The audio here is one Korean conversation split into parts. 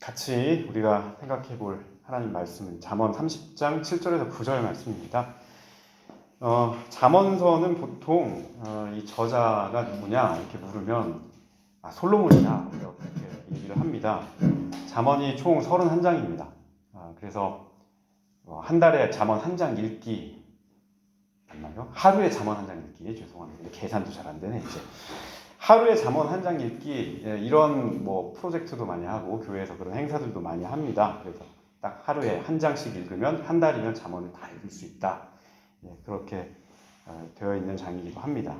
같이 우리가 생각해 볼 하나님 말씀은 잠언 30장 7절에서 9절 말씀입니다. 잠언서는 보통 이 저자가 누구냐 이렇게 물으면 솔로몬이다 이렇게 얘기를 합니다. 잠언이 총 31장입니다. 그래서 한 달에 잠언 한 장 읽기 맞나요? 하루에 잠언 한 장 읽기 죄송합니다. 계산도 잘 안 되네 이제. 하루에 잠언 한 장 읽기 이런 프로젝트도 많이 하고 교회에서 그런 행사들도 많이 합니다. 그래서 딱 하루에 한 장씩 읽으면 한 달이면 잠언을 다 읽을 수 있다. 그렇게 되어 있는 장이기도 합니다.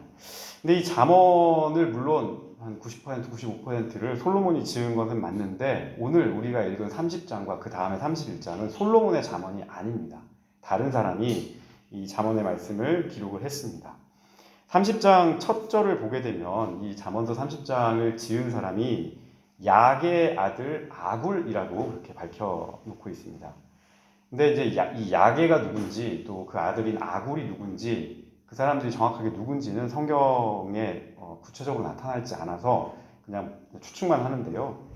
근데 이 잠언을 물론 한 90%, 95%를 솔로몬이 지은 것은 맞는데 오늘 우리가 읽은 30장과 그 다음에 31장은 솔로몬의 잠언이 아닙니다. 다른 사람이 이 잠언의 말씀을 기록을 했습니다. 30장 첫 절을 보게 되면 이 잠언서 30장을 지은 사람이 약의 아들 아굴이라고 그렇게 밝혀놓고 있습니다. 근데 이제 이 약의가 누군지 또 그 아들인 아굴이 누군지 그 사람들이 정확하게 누군지는 성경에 구체적으로 나타나지 않아서 그냥 추측만 하는데요.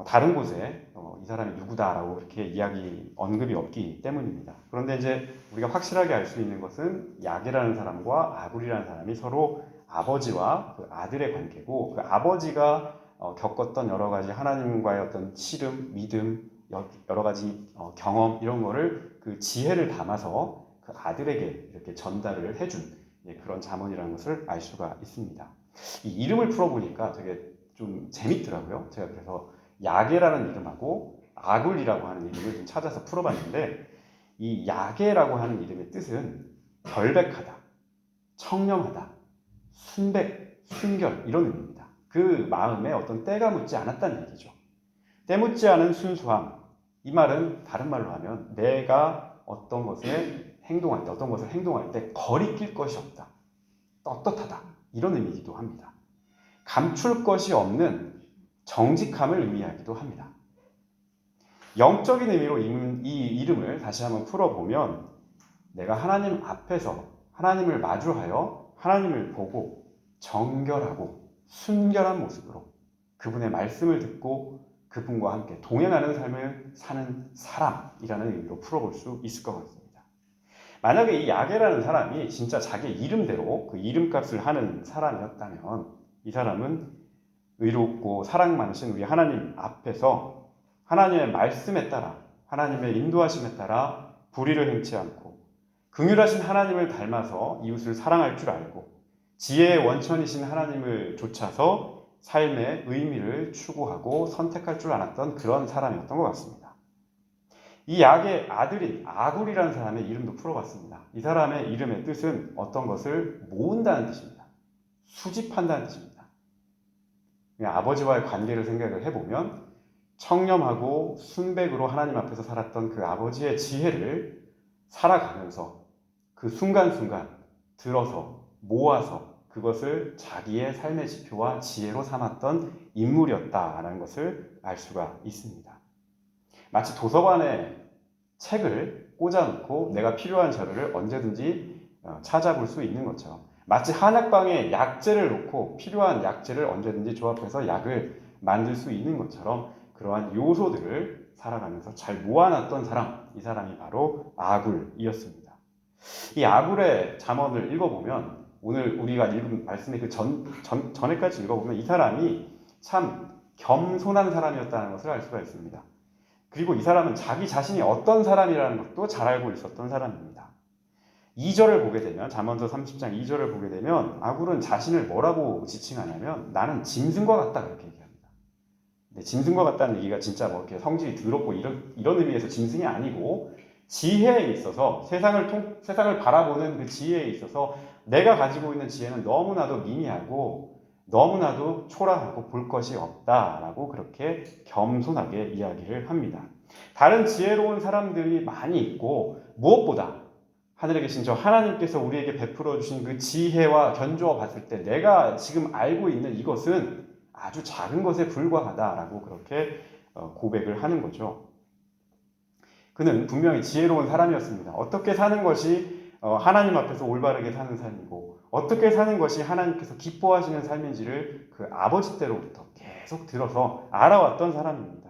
다른 곳에 이 사람이 누구다라고 그렇게 언급이 없기 때문입니다. 그런데 이제 우리가 확실하게 알 수 있는 것은 약이라는 사람과 아굴이라는 사람이 서로 아버지와 그 아들의 관계고 그 아버지가 겪었던 여러 가지 하나님과의 어떤 씨름, 믿음, 여러 가지 경험 이런 거를 그 지혜를 담아서 그 아들에게 이렇게 전달을 해준 그런 잠언이라는 것을 알 수가 있습니다. 이 이름을 풀어보니까 되게 좀 재밌더라고요. 제가 그래서 야게라는 이름하고 아굴이라고 하는 이름을 좀 찾아서 풀어봤는데 이 야게라고 하는 이름의 뜻은 결백하다, 청렴하다, 순백, 순결 이런 의미입니다. 그 마음에 어떤 때가 묻지 않았다는 얘기죠. 때 묻지 않은 순수함. 이 말은 다른 말로 하면 내가 어떤 것을 행동할 때 거리낄 것이 없다. 떳떳하다. 이런 의미이기도 합니다. 감출 것이 없는 정직함을 의미하기도 합니다. 영적인 의미로 이 이름을 다시 한번 풀어보면 내가 하나님 앞에서 하나님을 마주하여 하나님을 보고 정결하고 순결한 모습으로 그분의 말씀을 듣고 그분과 함께 동행하는 삶을 사는 사람이라는 의미로 풀어볼 수 있을 것 같습니다. 만약에 이 야게라는 사람이 진짜 자기 이름대로 그 이름값을 하는 사람이었다면 이 사람은 의롭고 사랑 많으신 우리 하나님 앞에서 하나님의 말씀에 따라 하나님의 인도하심에 따라 불의를 행치 않고 긍휼하신 하나님을 닮아서 이웃을 사랑할 줄 알고 지혜의 원천이신 하나님을 좇아서 삶의 의미를 추구하고 선택할 줄 알았던 그런 사람이었던 것 같습니다. 이 약의 아들인 아굴이라는 사람의 이름도 풀어봤습니다. 이 사람의 이름의 뜻은 어떤 것을 모은다는 뜻입니다. 수집한다는 뜻입니다. 아버지와의 관계를 생각을 해보면 청렴하고 순백으로 하나님 앞에서 살았던 그 아버지의 지혜를 살아가면서 그 순간순간 들어서 모아서 그것을 자기의 삶의 지표와 지혜로 삼았던 인물이었다라는 것을 알 수가 있습니다. 마치 도서관에 책을 꽂아놓고 내가 필요한 자료를 언제든지 찾아볼 수 있는 것처럼 마치 한약방에 약재를 놓고 필요한 약재를 언제든지 조합해서 약을 만들 수 있는 것처럼 그러한 요소들을 살아가면서 잘 모아놨던 사람, 이 사람이 바로 아굴이었습니다. 이 아굴의 잠언을 읽어보면 오늘 우리가 읽은 말씀의 그 전에까지 읽어보면 이 사람이 참 겸손한 사람이었다는 것을 알 수가 있습니다. 그리고 이 사람은 자기 자신이 어떤 사람이라는 것도 잘 알고 있었던 사람입니다. 2절을 보게 되면 잠언서 30장 2절을 보게 되면 아굴은 자신을 뭐라고 지칭하냐면 나는 짐승과 같다 그렇게 얘기합니다. 근데 짐승과 같다는 얘기가 진짜 이렇게 성질이 더럽고 이런 의미에서 짐승이 아니고 지혜에 있어서 세상을 바라보는 그 지혜에 있어서 내가 가지고 있는 지혜는 너무나도 미미하고 너무나도 초라하고 볼 것이 없다라고 그렇게 겸손하게 이야기를 합니다. 다른 지혜로운 사람들이 많이 있고 무엇보다 하늘에 계신 저 하나님께서 우리에게 베풀어 주신 그 지혜와 견주어 봤을 때 내가 지금 알고 있는 이것은 아주 작은 것에 불과하다라고 그렇게 고백을 하는 거죠. 그는 분명히 지혜로운 사람이었습니다. 어떻게 사는 것이 하나님 앞에서 올바르게 사는 삶이고 어떻게 사는 것이 하나님께서 기뻐하시는 삶인지를 그 아버지 때로부터 계속 들어서 알아왔던 사람입니다.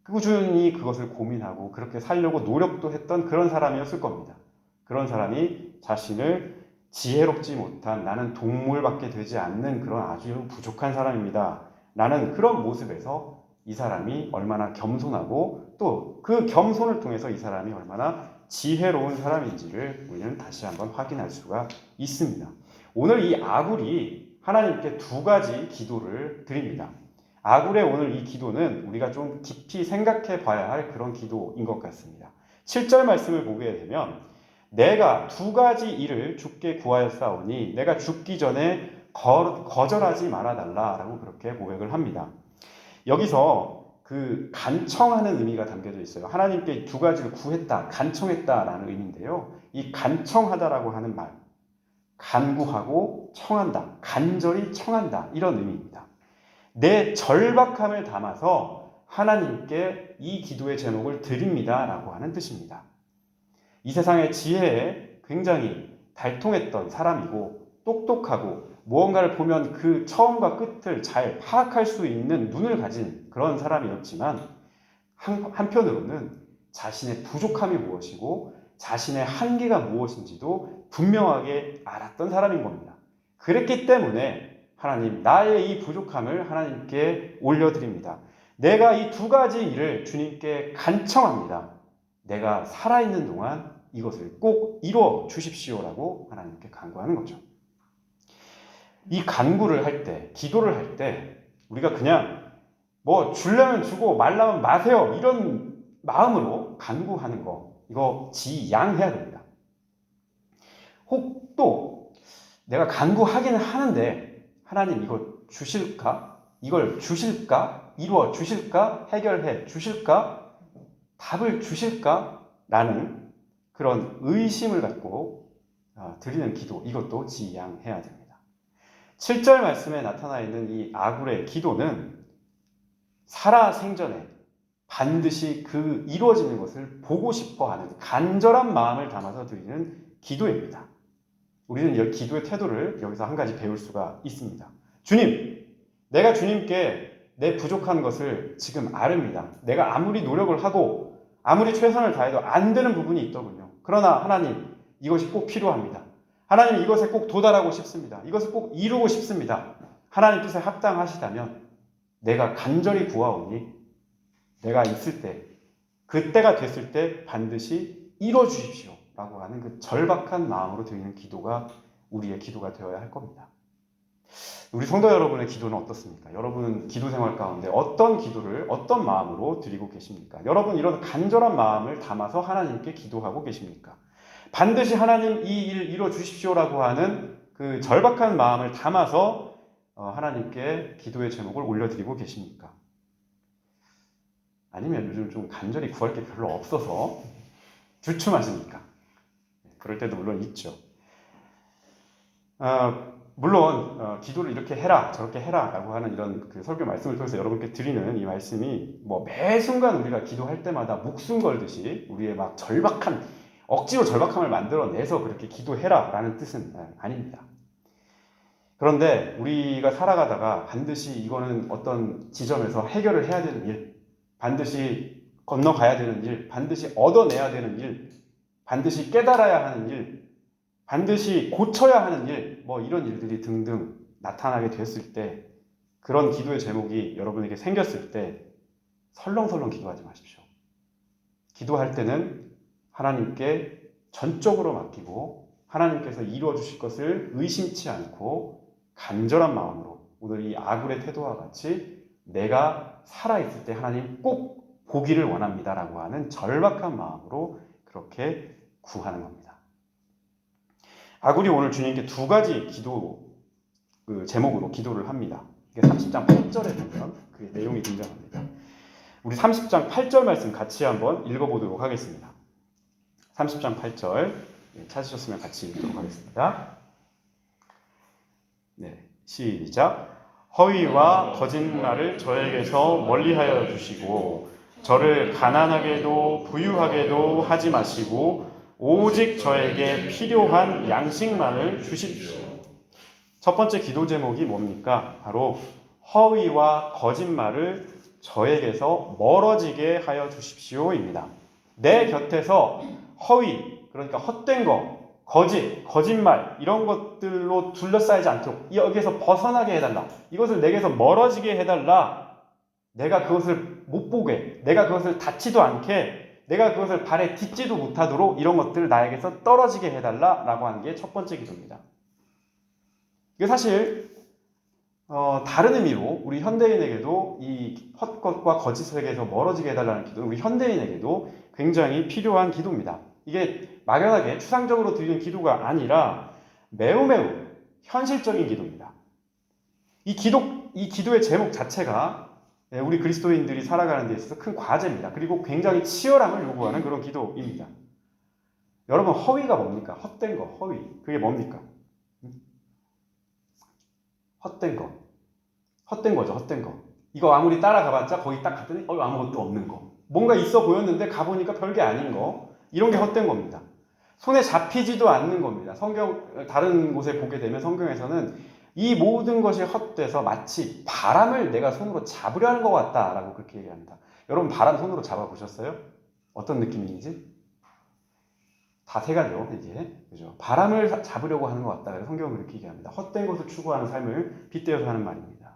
꾸준히 그것을 고민하고 그렇게 살려고 노력도 했던 그런 사람이었을 겁니다. 그런 사람이 자신을 지혜롭지 못한, 나는 동물밖에 되지 않는 그런 아주 부족한 사람입니다 라는 그런 모습에서 이 사람이 얼마나 겸손하고 또 그 겸손을 통해서 이 사람이 얼마나 지혜로운 사람인지를 우리는 다시 한번 확인할 수가 있습니다. 오늘 이 아굴이 하나님께 두 가지 기도를 드립니다. 아굴의 오늘 이 기도는 우리가 좀 깊이 생각해 봐야 할 그런 기도인 것 같습니다. 7절 말씀을 보게 되면 내가 두 가지 일을 주께 구하였사오니 내가 죽기 전에 거절하지 말아달라라고 그렇게 고백을 합니다. 여기서 그 간청하는 의미가 담겨져 있어요. 하나님께 두 가지를 구했다, 간청했다라는 의미인데요. 이 간청하다라고 하는 말, 간구하고 청한다, 간절히 청한다 이런 의미입니다. 내 절박함을 담아서 하나님께 이 기도의 제목을 드립니다 라고 하는 뜻입니다. 이 세상의 지혜에 굉장히 달통했던 사람이고 똑똑하고 무언가를 보면 그 처음과 끝을 잘 파악할 수 있는 눈을 가진 그런 사람이었지만 한편으로는 자신의 부족함이 무엇이고 자신의 한계가 무엇인지도 분명하게 알았던 사람인 겁니다. 그랬기 때문에 하나님, 나의 이 부족함을 하나님께 올려드립니다. 내가 이 두 가지 일을 주님께 간청합니다. 내가 살아있는 동안 이것을 꼭 이루어 주십시오라고 하나님께 간구하는 거죠. 이 간구를 할 때, 기도를 할 때 우리가 그냥 뭐 주려면 주고 말라면 마세요 이런 마음으로 간구하는 거, 이거 지양해야 됩니다. 혹 또 내가 간구하기는 하는데 하나님 이거 주실까? 이걸 주실까? 이루어 주실까? 해결해 주실까? 답을 주실까? 라는 그런 의심을 갖고 드리는 기도, 이것도 지양해야 됩니다. 7절 말씀에 나타나 있는 이 아굴의 기도는 살아생전에 반드시 그 이루어지는 것을 보고 싶어하는 간절한 마음을 담아서 드리는 기도입니다. 우리는 이 기도의 태도를 여기서 한 가지 배울 수가 있습니다. 주님, 내가 주님께 내 부족한 것을 지금 아릅니다. 내가 아무리 노력을 하고 아무리 최선을 다해도 안 되는 부분이 있더군요. 그러나 하나님, 이것이 꼭 필요합니다. 하나님, 이것에 꼭 도달하고 싶습니다. 이것을 꼭 이루고 싶습니다. 하나님 뜻에 합당하시다면 내가 간절히 구하오니 내가 있을 때, 그때가 됐을 때 반드시 이루어 주십시오 라고 하는 그 절박한 마음으로 드리는 기도가 우리의 기도가 되어야 할 겁니다. 우리 성도 여러분의 기도는 어떻습니까? 여러분 기도 생활 가운데 어떤 기도를 어떤 마음으로 드리고 계십니까? 여러분 이런 간절한 마음을 담아서 하나님께 기도하고 계십니까? 반드시 하나님 이 일 이루어 주십시오라고 하는 그 절박한 마음을 담아서 하나님께 기도의 제목을 올려드리고 계십니까? 아니면 요즘 좀 간절히 구할 게 별로 없어서 주춤하십니까? 그럴 때도 물론 있죠. 물론 기도를 이렇게 해라 저렇게 해라 라고 하는 이런 그 설교 말씀을 통해서 여러분께 드리는 이 말씀이 뭐 매 순간 우리가 기도할 때마다 목숨 걸듯이 우리의 막 억지로 절박함을 만들어내서 그렇게 기도해라 라는 뜻은 아닙니다. 그런데 우리가 살아가다가 반드시 이거는 어떤 지점에서 해결을 해야 되는 일, 반드시 건너가야 되는 일, 반드시 얻어내야 되는 일, 반드시 깨달아야 하는 일, 반드시 고쳐야 하는 일, 뭐 이런 일들이 등등 나타나게 됐을 때, 그런 기도의 제목이 여러분에게 생겼을 때 설렁설렁 기도하지 마십시오. 기도할 때는 하나님께 전적으로 맡기고 하나님께서 이루어 주실 것을 의심치 않고 간절한 마음으로 오늘 이 아굴의 태도와 같이 내가 살아있을 때 하나님 꼭 보기를 원합니다 라고 하는 절박한 마음으로 그렇게 구하는 겁니다. 아굴이 오늘 주님께 두 가지 기도 제목으로 기도를 합니다. 30장 8절에 보면 그 내용이 등장합니다. 우리 30장 8절 말씀 같이 한번 읽어보도록 하겠습니다. 30장 8절 찾으셨으면 같이 읽도록 하겠습니다. 네, 시작. 허위와 거짓말을 저에게서 멀리하여 주시고 저를 가난하게도 부유하게도 하지 마시고 오직 저에게 필요한 양식만을 주십시오. 첫 번째 기도 제목이 뭡니까? 바로 허위와 거짓말을 저에게서 멀어지게 하여 주십시오입니다. 내 곁에서 허위, 그러니까 헛된 거, 거짓말 이런 것들로 둘러싸이지 않도록 여기에서 벗어나게 해달라. 이것을 내게서 멀어지게 해달라. 내가 그것을 못 보게, 내가 그것을 닿지도 않게, 내가 그것을 발에 딛지도 못하도록 이런 것들을 나에게서 떨어지게 해달라라고 하는 게 첫 번째 기도입니다. 이게 사실 다른 의미로 우리 현대인에게도 이 헛것과 거짓에게서 멀어지게 해달라는 기도는 우리 현대인에게도 굉장히 필요한 기도입니다. 이게 막연하게 추상적으로 드리는 기도가 아니라 매우 현실적인 기도입니다. 이 기도의 제목 자체가 우리 그리스도인들이 살아가는 데 있어서 큰 과제입니다. 그리고 굉장히 치열함을 요구하는 그런 기도입니다. 여러분, 허위가 뭡니까? 헛된 거, 허위. 그게 뭡니까? 헛된 거. 헛된 거죠, 헛된 거. 이거 아무리 따라가봤자 거기 딱 갔더니 아무것도 없는 거. 뭔가 있어 보였는데 가보니까 별게 아닌 거. 이런 게 헛된 겁니다. 손에 잡히지도 않는 겁니다. 다른 곳에 보게 되면 성경에서는 이 모든 것이 헛돼서 마치 바람을 내가 손으로 잡으려 하는 것 같다라고 그렇게 얘기합니다. 여러분, 바람 손으로 잡아보셨어요? 어떤 느낌인지? 다 세 가지죠, 이제. 그죠? 바람을 잡으려고 하는 것 같다. 성경은 그렇게 얘기합니다. 헛된 것을 추구하는 삶을 빗대어서 하는 말입니다.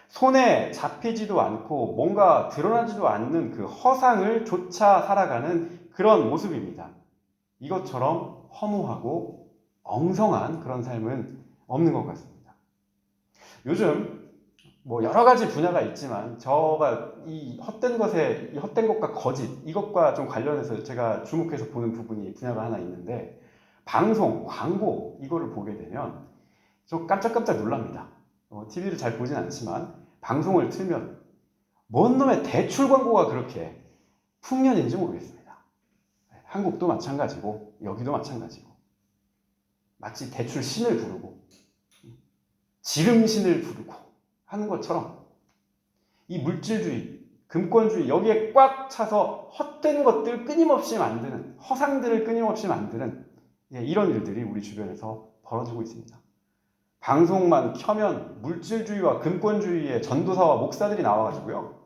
손에 잡히지도 않고 뭔가 드러나지도 않는 그 허상을 쫓아 살아가는 그런 모습입니다. 이것처럼 허무하고 엉성한 그런 삶은 없는 것 같습니다. 요즘 여러 가지 분야가 있지만 제가 이 헛된 것과 거짓 이것과 좀 관련해서 제가 주목해서 보는 분야가 하나 있는데, 방송, 광고 이거를 보게 되면 저 깜짝깜짝 놀랍니다. TV를 잘 보진 않지만 방송을 틀면 뭔 놈의 대출 광고가 그렇게 풍년인지 모르겠습니다. 한국도 마찬가지고 여기도 마찬가지고 마치 대출 신을 부르고 지름신을 부르고 하는 것처럼 이 물질주의, 금권주의 여기에 꽉 차서 헛된 것들 끊임없이 만드는, 허상들을 끊임없이 만드는 이런 일들이 우리 주변에서 벌어지고 있습니다. 방송만 켜면 물질주의와 금권주의의 전도사와 목사들이 나와가지고요,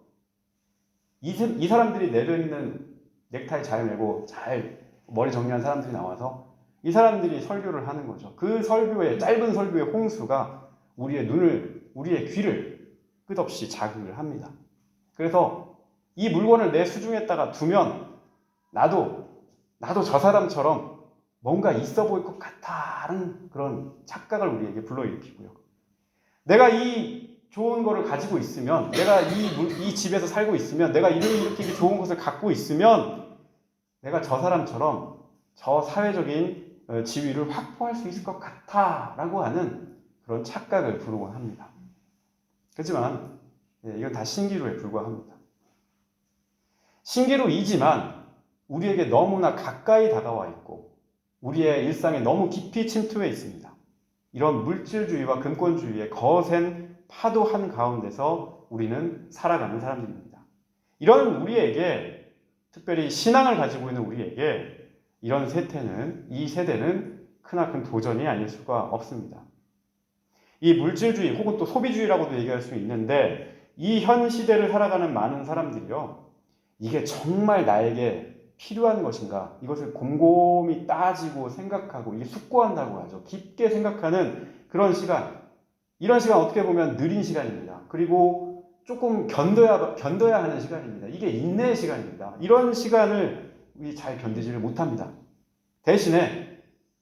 이 사람들이 내려있는 넥타이 잘 매고 잘 머리 정리한 사람들이 나와서 이 사람들이 설교를 하는 거죠. 그 짧은 설교의 홍수가 우리의 귀를 끝없이 자극을 합니다. 그래서 이 물건을 내 수중에다가 두면 나도 저 사람처럼 뭔가 있어 보일 것 같다는 그런 착각을 우리에게 불러일으키고요. 내가 이 좋은 거를 가지고 있으면, 내가 이 집에서 살고 있으면, 내가 이렇게 좋은 것을 갖고 있으면 내가 저 사람처럼 저 사회적인 지위를 확보할 수 있을 것 같다라고 하는 그런 착각을 부르곤 합니다. 그렇지만 이건 다 신기루에 불과합니다. 신기루이지만 우리에게 너무나 가까이 다가와 있고 우리의 일상에 너무 깊이 침투해 있습니다. 이런 물질주의와 금권주의의 거센 파도 한가운데서 우리는 살아가는 사람들입니다. 이런 우리에게, 특별히 신앙을 가지고 있는 우리에게 이 세대는 크나큰 도전이 아닐 수가 없습니다. 이 물질주의 혹은 또 소비주의라고도 얘기할 수 있는데, 이 현 시대를 살아가는 많은 사람들이요, 이게 정말 나에게 필요한 것인가, 이것을 곰곰이 따지고 생각하고 이게 숙고한다고 하죠. 깊게 생각하는 그런 시간, 이런 시간 어떻게 보면 느린 시간입니다. 그리고 조금 견뎌야 하는 시간입니다. 이게 인내의 시간입니다. 이런 시간을 우리 잘 견디지를 못합니다. 대신에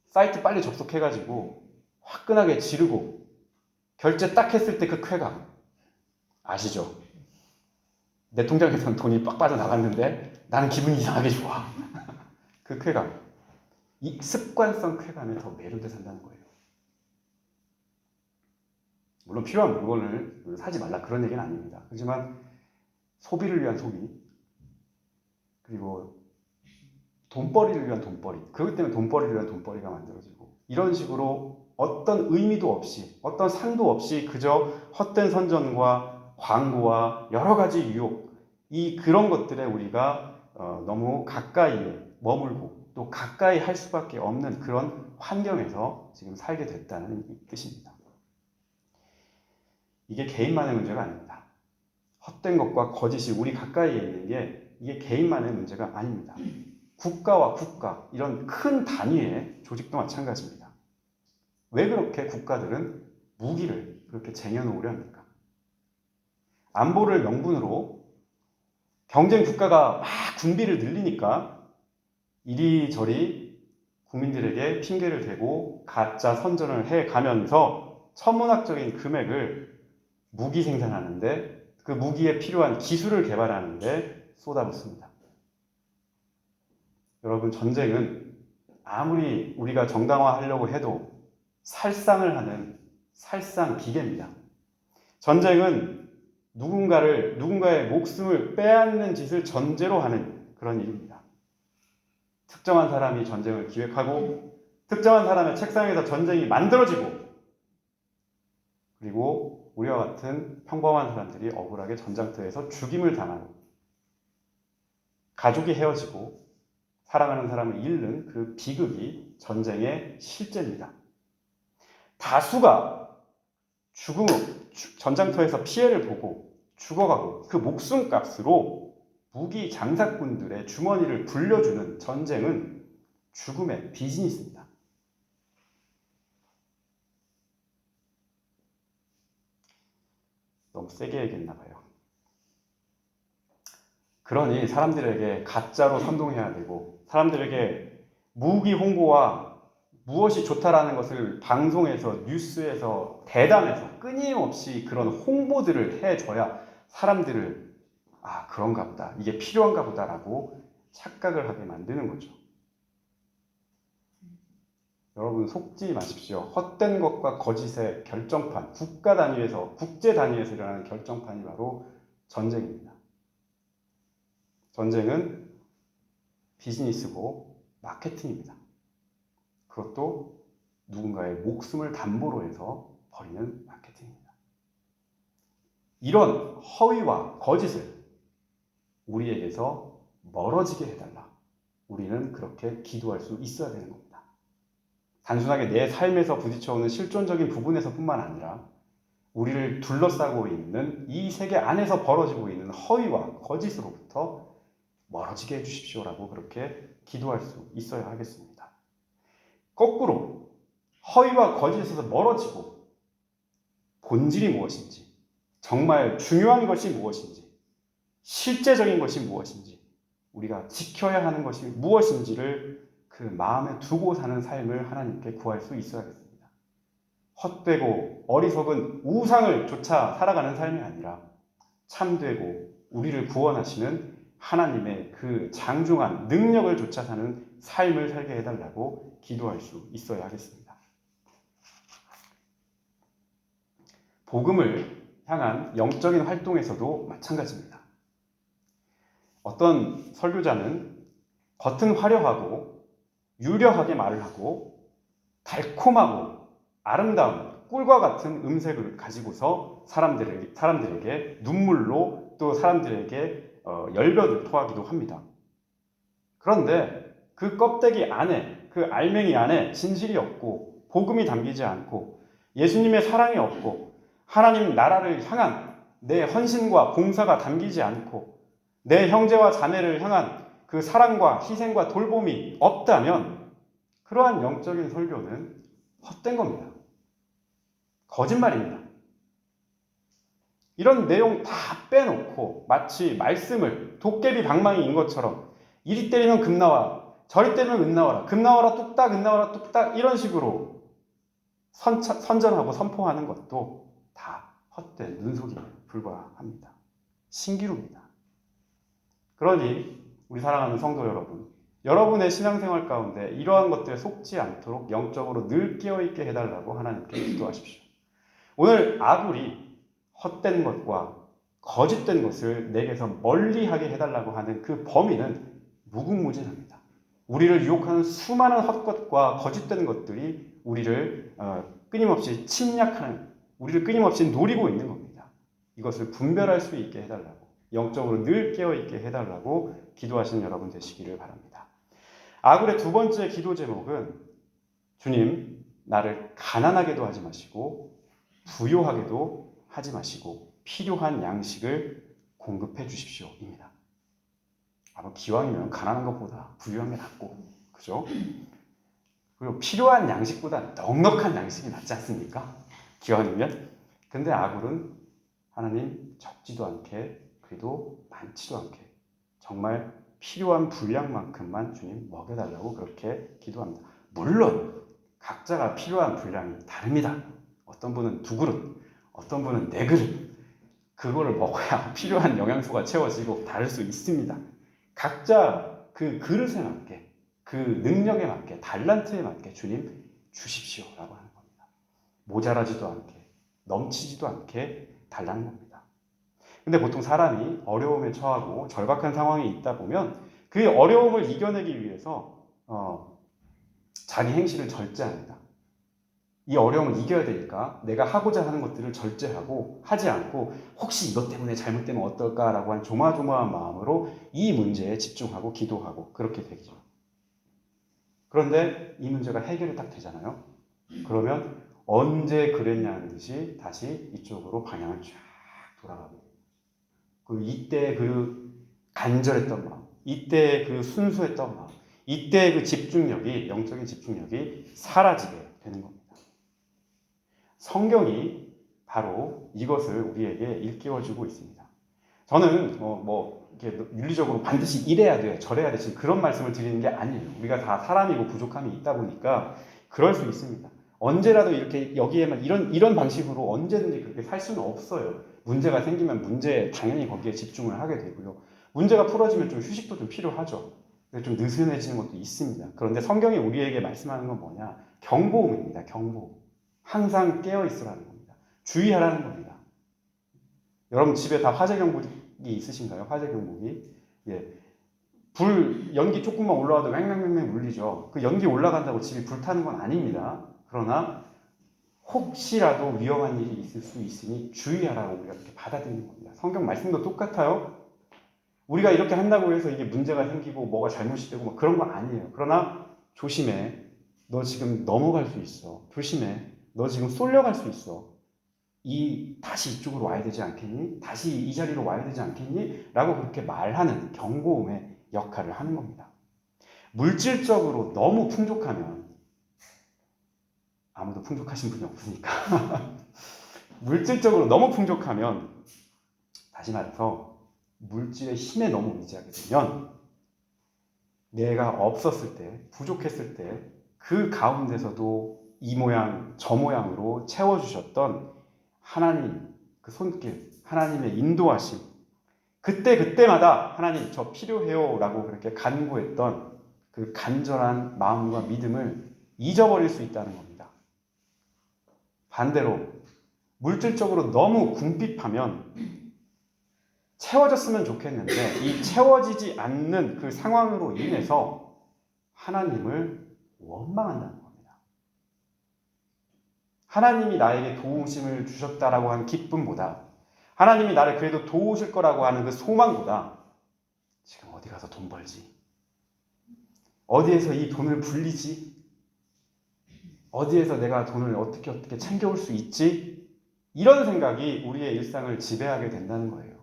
사이트 빨리 접속해가지고 화끈하게 지르고 결제 딱 했을 때 그 쾌감 아시죠? 내 통장에서는 돈이 빡 빠져나갔는데 나는 기분이 이상하게 좋아. 그 쾌감, 이 습관성 쾌감에 더 매료돼 산다는 거예요. 물론 필요한 물건을 사지 말라 그런 얘기는 아닙니다. 하지만 소비를 위한 소비, 그리고 돈벌이를 위한 돈벌이, 그렇기 때문에 돈벌이를 위한 돈벌이가 만들어지고, 이런 식으로 어떤 의미도 없이, 어떤 상도 없이 그저 헛된 선전과 광고와 여러 가지 유혹, 그런 것들에 우리가 너무 가까이에 머물고 또 가까이 할 수밖에 없는 그런 환경에서 지금 살게 됐다는 뜻입니다. 이게 개인만의 문제가 아닙니다. 헛된 것과 거짓이 우리 가까이에 있는 게 이게 개인만의 문제가 아닙니다. 국가와 국가, 이런 큰 단위의 조직도 마찬가지입니다. 왜 그렇게 국가들은 무기를 그렇게 쟁여놓으려 합니까? 안보를 명분으로 경쟁 국가가 막 군비를 늘리니까 이리저리 국민들에게 핑계를 대고 가짜 선전을 해가면서 천문학적인 금액을 무기 생산하는데, 그 무기에 필요한 기술을 개발하는데 쏟아붓습니다. 여러분, 전쟁은 아무리 우리가 정당화하려고 해도 살상을 하는 살상 기계입니다. 전쟁은 누군가의 목숨을 빼앗는 짓을 전제로 하는 그런 일입니다. 특정한 사람이 전쟁을 기획하고 특정한 사람의 책상에서 전쟁이 만들어지고, 그리고 우리와 같은 평범한 사람들이 억울하게 전장터에서 죽임을 당하고 가족이 헤어지고 사랑하는 사람을 잃는 그 비극이 전쟁의 실제입니다. 다수가 전장터에서 피해를 보고 죽어가고 그 목숨값으로 무기 장사꾼들의 주머니를 불려주는 전쟁은 죽음의 비즈니스입니다. 너무 세게 얘기했나 봐요. 그러니 사람들에게 가짜로 선동해야 되고, 사람들에게 무기 홍보와 무엇이 좋다라는 것을 방송에서, 뉴스에서, 대담에서 끊임없이 그런 홍보들을 해줘야 사람들을 그런가 보다, 이게 필요한가 보다라고 착각을 하게 만드는 거죠. 여러분, 속지 마십시오. 헛된 것과 거짓의 결정판, 국가 단위에서, 국제 단위에서 일어나는 결정판이 바로 전쟁입니다. 전쟁은 비즈니스고 마케팅입니다. 그것도 누군가의 목숨을 담보로 해서 벌이는 마케팅입니다. 이런 허위와 거짓을 우리에게서 멀어지게 해달라. 우리는 그렇게 기도할 수 있어야 되는 겁니다. 단순하게 내 삶에서 부딪혀오는 실존적인 부분에서 뿐만 아니라 우리를 둘러싸고 있는 이 세계 안에서 벌어지고 있는 허위와 거짓으로부터 멀어지게 해주십시오라고 그렇게 기도할 수 있어야 하겠습니다. 거꾸로 허위와 거짓에서 멀어지고 본질이 무엇인지, 정말 중요한 것이 무엇인지, 실제적인 것이 무엇인지, 우리가 지켜야 하는 것이 무엇인지를 그 마음에 두고 사는 삶을 하나님께 구할 수 있어야겠습니다. 헛되고 어리석은 우상을 쫓아 살아가는 삶이 아니라 참되고 우리를 구원하시는 하나님의 그 장중한 능력을 쫓아 사는 삶을 살게 해달라고 기도할 수 있어야 하겠습니다. 복음을 향한 영적인 활동에서도 마찬가지입니다. 어떤 설교자는 겉은 화려하고 유려하게 말을 하고 달콤하고 아름다운 꿀과 같은 음색을 가지고서 사람들에게 눈물로, 또 사람들에게 열변을 토하기도 합니다. 그런데 그 껍데기 안에, 그 알맹이 안에 진실이 없고 복음이 담기지 않고 예수님의 사랑이 없고 하나님 나라를 향한 내 헌신과 봉사가 담기지 않고 내 형제와 자매를 향한 그 사랑과 희생과 돌봄이 없다면 그러한 영적인 설교는 헛된 겁니다. 거짓말입니다. 이런 내용 다 빼놓고 마치 말씀을 도깨비 방망이인 것처럼 이리 때리면 금 나와, 저리 때리면 은 나와라, 금 나와라 뚝딱, 은 나와라 뚝딱, 이런 식으로 선전하고 선포하는 것도 다 헛된 눈속임에 불과합니다. 신기루입니다. 그러니 우리 사랑하는 성도 여러분, 여러분의 신앙생활 가운데 이러한 것들에 속지 않도록 영적으로 늘 깨어있게 해달라고 하나님께 기도하십시오. 오늘 아굴이 헛된 것과 거짓된 것을 내게서 멀리하게 해달라고 하는 그 범위는 무궁무진합니다. 우리를 유혹하는 수많은 헛것과 거짓된 것들이 우리를 끊임없이 침략하는, 우리를 끊임없이 노리고 있는 겁니다. 이것을 분별할 수 있게 해달라고, 영적으로 늘 깨어있게 해달라고 기도하시는 여러분 되시기를 바랍니다. 아굴의 두 번째 기도 제목은 주님, 나를 가난하게도 하지 마시고 부요하게도 하지 마시고 필요한 양식을 공급해 주십시오입니다. 뭐 기왕이면 가난한 것보다 부유한 게 낫고, 그죠? 그리고 필요한 양식보다 넉넉한 양식이 낫지 않습니까? 기왕이면. 근데 아굴은 하나님 적지도 않게, 그래도 많지도 않게 정말 필요한 분량만큼만 주님 먹여달라고 그렇게 기도합니다. 물론 각자가 필요한 분량이 다릅니다. 어떤 분은 2그릇, 어떤 분은 4그릇. 그거를 먹어야 필요한 영양소가 채워지고 다를 수 있습니다. 각자 그 그릇에 맞게, 그 능력에 맞게, 달란트에 맞게 주님 주십시오라고 하는 겁니다. 모자라지도 않게, 넘치지도 않게 달라는 겁니다. 근데 보통 사람이 어려움에 처하고 절박한 상황에 있다 보면 그 어려움을 이겨내기 위해서 자기 행실을 절제합니다. 이 어려움을 이겨야 되니까 내가 하고자 하는 것들을 절제하고 하지 않고 혹시 이것 때문에 잘못되면 어떨까라고 한 조마조마한 마음으로 이 문제에 집중하고 기도하고 그렇게 되죠. 그런데 이 문제가 해결이 딱 되잖아요. 그러면 언제 그랬냐는 듯이 다시 이쪽으로 방향을 쫙 돌아가게 돼요. 이때 그 간절했던 마음, 이때 그 순수했던 마음, 이때 그 집중력이, 영적인 집중력이 사라지게 되는 겁니다. 성경이 바로 이것을 우리에게 일깨워주고 있습니다. 저는 이렇게 윤리적으로 반드시 이래야 돼, 저래야 돼, 지금 그런 말씀을 드리는 게 아니에요. 우리가 다 사람이고 부족함이 있다 보니까 그럴 수 있습니다. 언제라도 이렇게 여기에만 이런 방식으로 언제든지 그렇게 살 수는 없어요. 문제가 생기면 문제에 당연히 거기에 집중을 하게 되고요. 문제가 풀어지면 좀 휴식도 좀 필요하죠. 좀 느슨해지는 것도 있습니다. 그런데 성경이 우리에게 말씀하는 건 뭐냐? 경고음입니다. 경고음. 항상 깨어있으라는 겁니다. 주의하라는 겁니다. 여러분 집에 다 화재 경보기 있으신가요? 화재 경보기. 예. 연기 조금만 올라와도 맹맹맹맹 울리죠. 그 연기 올라간다고 집이 불타는 건 아닙니다. 그러나 혹시라도 위험한 일이 있을 수 있으니 주의하라고 우리가 이렇게 받아들이는 겁니다. 성경 말씀도 똑같아요. 우리가 이렇게 한다고 해서 이게 문제가 생기고 뭐가 잘못이 되고 그런 거 아니에요. 그러나 조심해. 너 지금 넘어갈 수 있어. 조심해. 너 지금 쏠려갈 수 있어. 다시 이쪽으로 와야 되지 않겠니? 다시 이 자리로 와야 되지 않겠니? 라고 그렇게 말하는 경고음의 역할을 하는 겁니다. 물질적으로 너무 풍족하면, 아무도 풍족하신 분이 없으니까 물질적으로 너무 풍족하면, 다시 말해서 물질의 힘에 너무 의지하게 되면 내가 없었을 때, 부족했을 때 그 가운데서도 이 모양 저 모양으로 채워주셨던 하나님 그 손길, 하나님의 인도하심, 그때마다 하나님 저 필요해요 라고 그렇게 간구했던 그 간절한 마음과 믿음을 잊어버릴 수 있다는 겁니다. 반대로 물질적으로 너무 궁핍하면 채워졌으면 좋겠는데 이 채워지지 않는 그 상황으로 인해서 하나님을 원망한다는 겁니다. 하나님이 나에게 도우심을 주셨다라고 하는 기쁨보다, 하나님이 나를 그래도 도우실 거라고 하는 그 소망보다 지금 어디 가서 돈 벌지? 어디에서 이 돈을 불리지? 어디에서 내가 돈을 어떻게 챙겨올 수 있지? 이런 생각이 우리의 일상을 지배하게 된다는 거예요.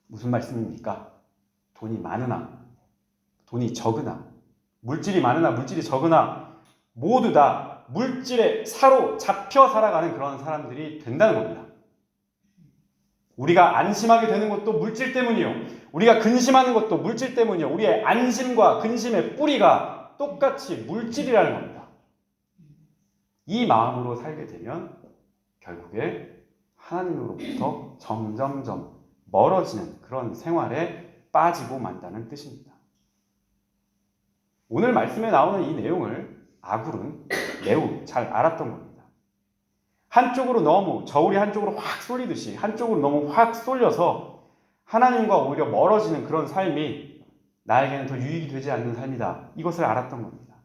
무슨 말씀입니까? 돈이 많으나 돈이 적으나, 물질이 많으나 물질이 적으나 모두 다 물질에 사로잡혀 살아가는 그런 사람들이 된다는 겁니다. 우리가 안심하게 되는 것도 물질 때문이요. 우리가 근심하는 것도 물질 때문이요. 우리의 안심과 근심의 뿌리가 똑같이 물질이라는 겁니다. 이 마음으로 살게 되면 결국에 하나님으로부터 점점점 멀어지는 그런 생활에 빠지고 만다는 뜻입니다. 오늘 말씀에 나오는 이 내용을 아굴은 매우 잘 알았던 겁니다. 한쪽으로 너무, 저울이 한쪽으로 확 쏠리듯이 한쪽으로 너무 확 쏠려서 하나님과 오히려 멀어지는 그런 삶이 나에게는 더 유익이 되지 않는 삶이다. 이것을 알았던 겁니다.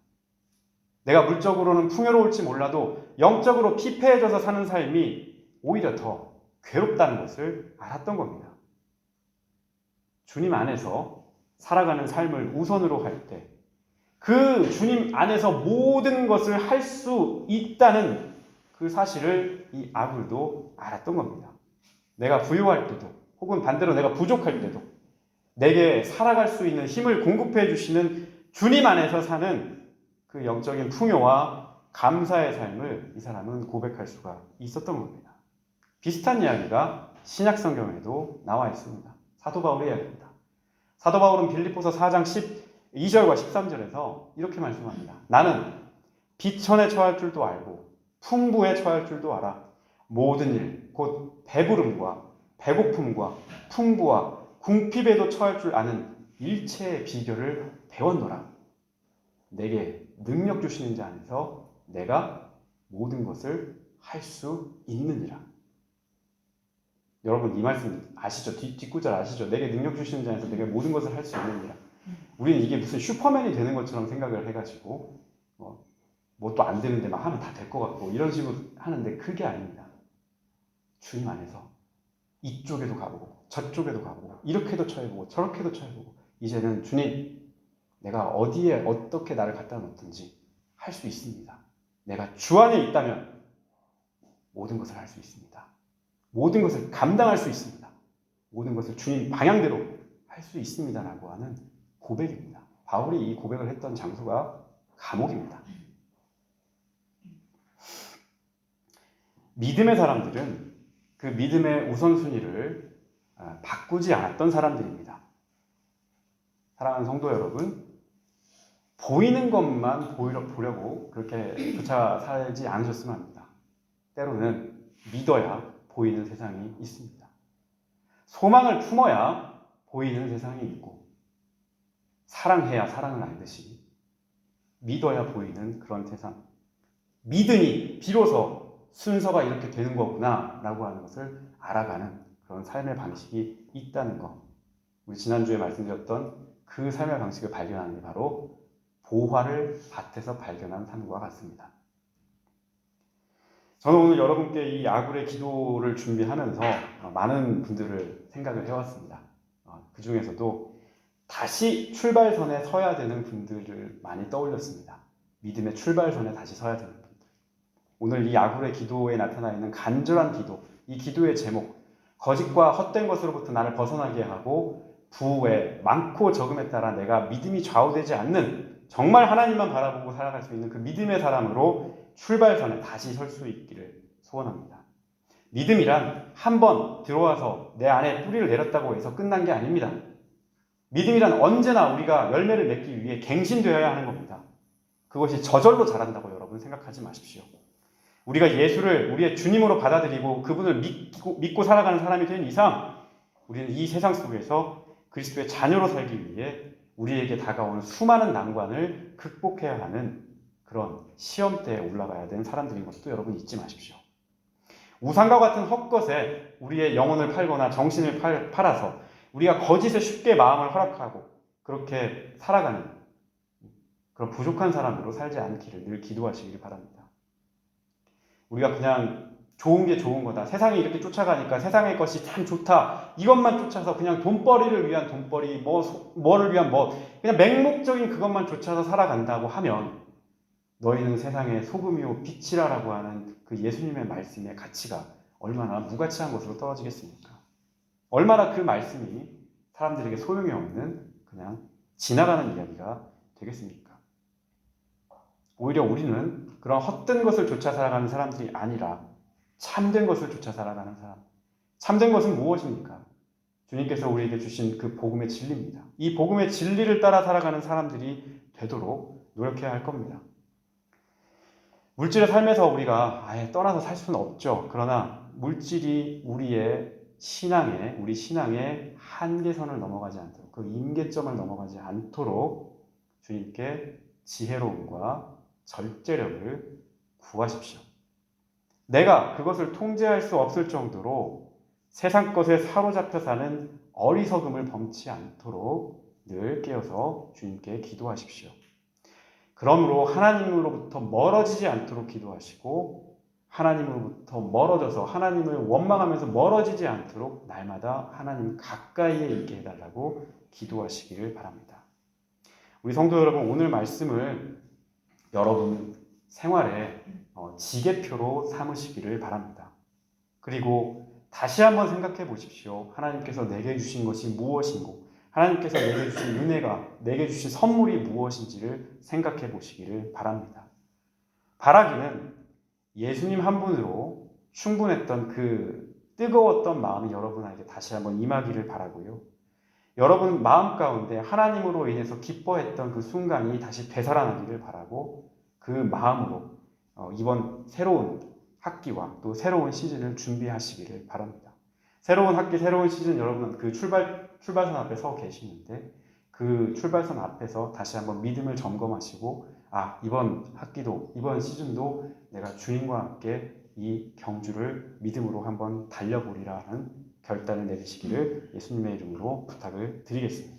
내가 물적으로는 풍요로울지 몰라도 영적으로 피폐해져서 사는 삶이 오히려 더 괴롭다는 것을 알았던 겁니다. 주님 안에서 살아가는 삶을 우선으로 할 때, 그 주님 안에서 모든 것을 할 수 있다는 그 사실을 이 아굴도 알았던 겁니다. 내가 부유할 때도, 혹은 반대로 내가 부족할 때도 내게 살아갈 수 있는 힘을 공급해 주시는 주님 안에서 사는 그 영적인 풍요와 감사의 삶을 이 사람은 고백할 수가 있었던 겁니다. 비슷한 이야기가 신약 성경에도 나와 있습니다. 사도 바울의 이야기입니다. 사도 바울은 빌립보서 4장 12절과 13절에서 이렇게 말씀합니다. 나는 비천에 처할 줄도 알고 풍부에 처할 줄도 알아. 모든 일, 곧 배부름과 배고픔과 풍부와 궁핍에도 처할 줄 아는 일체의 비결을 배웠노라. 내게 능력 주시는 자 안에서 내가 모든 것을 할 수 있느니라. 여러분 이 말씀 아시죠? 뒷구절 아시죠? 내게 능력 주시는 자 안에서 내가 모든 것을 할 수 있느니라. 우리는 이게 무슨 슈퍼맨이 되는 것처럼 생각을 해가지고 뭐 또 안 되는데 막 하면 다 될 것 같고 이런 식으로 하는데 그게 아닙니다. 주님 안에서 이쪽에도 가보고 저쪽에도 가보고 이렇게도 처해보고 저렇게도 처해보고 이제는 주님 내가 어디에 어떻게 나를 갖다 놓든지 할 수 있습니다. 내가 주 안에 있다면 모든 것을 할 수 있습니다. 모든 것을 감당할 수 있습니다. 모든 것을 주님 방향대로 할 수 있습니다 라고 하는 고백입니다. 바울이 이 고백을 했던 장소가 감옥입니다. 믿음의 사람들은 그 믿음의 우선순위를 바꾸지 않았던 사람들입니다. 사랑하는 성도 여러분, 보이는 것만 보려고 그렇게 쫓아 살지 않으셨으면 합니다. 때로는 믿어야 보이는 세상이 있습니다. 소망을 품어야 보이는 세상이 있고 사랑해야 사랑을 알듯이 믿어야 보이는 그런 세상. 믿으니 비로소 순서가 이렇게 되는 거구나 라고 하는 것을 알아가는 그런 삶의 방식이 있다는 것. 우리 지난주에 말씀드렸던 그 삶의 방식을 발견하는 게 바로 보화를 밭에서 발견한 삶과 같습니다. 저는 오늘 여러분께 이 야굴의 기도를 준비하면서 많은 분들을 생각을 해왔습니다. 그 중에서도 다시 출발선에 서야 되는 분들을 많이 떠올렸습니다. 믿음의 출발선에 다시 서야 되는 분들. 오늘 이 야굴의 기도에 나타나 있는 간절한 기도, 이 기도의 제목, 거짓과 헛된 것으로부터 나를 벗어나게 하고 부에 많고 적음에 따라 내가 믿음이 좌우되지 않는 정말 하나님만 바라보고 살아갈 수 있는 그 믿음의 사람으로 출발선에 다시 설 수 있기를 소원합니다. 믿음이란 한 번 들어와서 내 안에 뿌리를 내렸다고 해서 끝난 게 아닙니다. 믿음이란 언제나 우리가 열매를 맺기 위해 갱신되어야 하는 겁니다. 그것이 저절로 자란다고 여러분 생각하지 마십시오. 우리가 예수를 우리의 주님으로 받아들이고 그분을 믿고 살아가는 사람이 된 이상 우리는 이 세상 속에서 그리스도의 자녀로 살기 위해 우리에게 다가오는 수많은 난관을 극복해야 하는 그런 시험대에 올라가야 되는 사람들인 것도 여러분 잊지 마십시오. 우상과 같은 헛것에 우리의 영혼을 팔거나 정신을 팔아서 우리가 거짓에 쉽게 마음을 허락하고 그렇게 살아가는 그런 부족한 사람으로 살지 않기를 늘 기도하시길 바랍니다. 우리가 그냥 좋은 게 좋은 거다. 세상이 이렇게 쫓아가니까 세상의 것이 참 좋다. 이것만 쫓아서 그냥 돈벌이를 위한 돈벌이, 뭐를 위한 그냥 맹목적인 그것만 쫓아서 살아간다고 하면 너희는 세상의 소금이요 빛이라라고 하는 그 예수님의 말씀의 가치가 얼마나 무가치한 것으로 떨어지겠습니까? 얼마나 그 말씀이 사람들에게 소용이 없는 그냥 지나가는 이야기가 되겠습니까? 오히려 우리는 그런 헛된 것을 쫓아 살아가는 사람들이 아니라 참된 것을 쫓아 살아가는 사람. 참된 것은 무엇입니까? 주님께서 우리에게 주신 그 복음의 진리입니다. 이 복음의 진리를 따라 살아가는 사람들이 되도록 노력해야 할 겁니다. 물질의 삶에서 우리가 아예 떠나서 살 수는 없죠. 그러나 물질이 우리 신앙의 한계선을 넘어가지 않도록, 그 임계점을 넘어가지 않도록 주님께 지혜로움과 절제력을 구하십시오. 내가 그것을 통제할 수 없을 정도로 세상 것에 사로잡혀 사는 어리석음을 범치 않도록 늘 깨어서 주님께 기도하십시오. 그러므로 하나님으로부터 멀어지지 않도록 기도하시고 하나님으로부터 멀어져서 하나님을 원망하면서 멀어지지 않도록 날마다 하나님 가까이에 있게 해달라고 기도하시기를 바랍니다. 우리 성도 여러분, 오늘 말씀을 여러분 생활에 지게표로 삼으시기를 바랍니다. 그리고 다시 한번 생각해 보십시오. 하나님께서 내게 주신 것이 무엇인고, 하나님께서 내게 주신 은혜가, 내게 주신 선물이 무엇인지를 생각해 보시기를 바랍니다. 바라기는 예수님 한 분으로 충분했던 그 뜨거웠던 마음이 여러분에게 다시 한번 임하기를 바라고요. 여러분 마음 가운데 하나님으로 인해서 기뻐했던 그 순간이 다시 되살아나기를 바라고, 그 마음으로 이번 새로운 학기와 또 새로운 시즌을 준비하시기를 바랍니다. 새로운 학기, 새로운 시즌, 여러분 그 출발선 앞에 서 계시는데 그 출발선 앞에서 다시 한번 믿음을 점검하시고, 이번 학기도, 이번 시즌도 내가 주님과 함께 이 경주를 믿음으로 한번 달려보리라 하는 결단을 내리시기를 예수님의 이름으로 부탁을 드리겠습니다.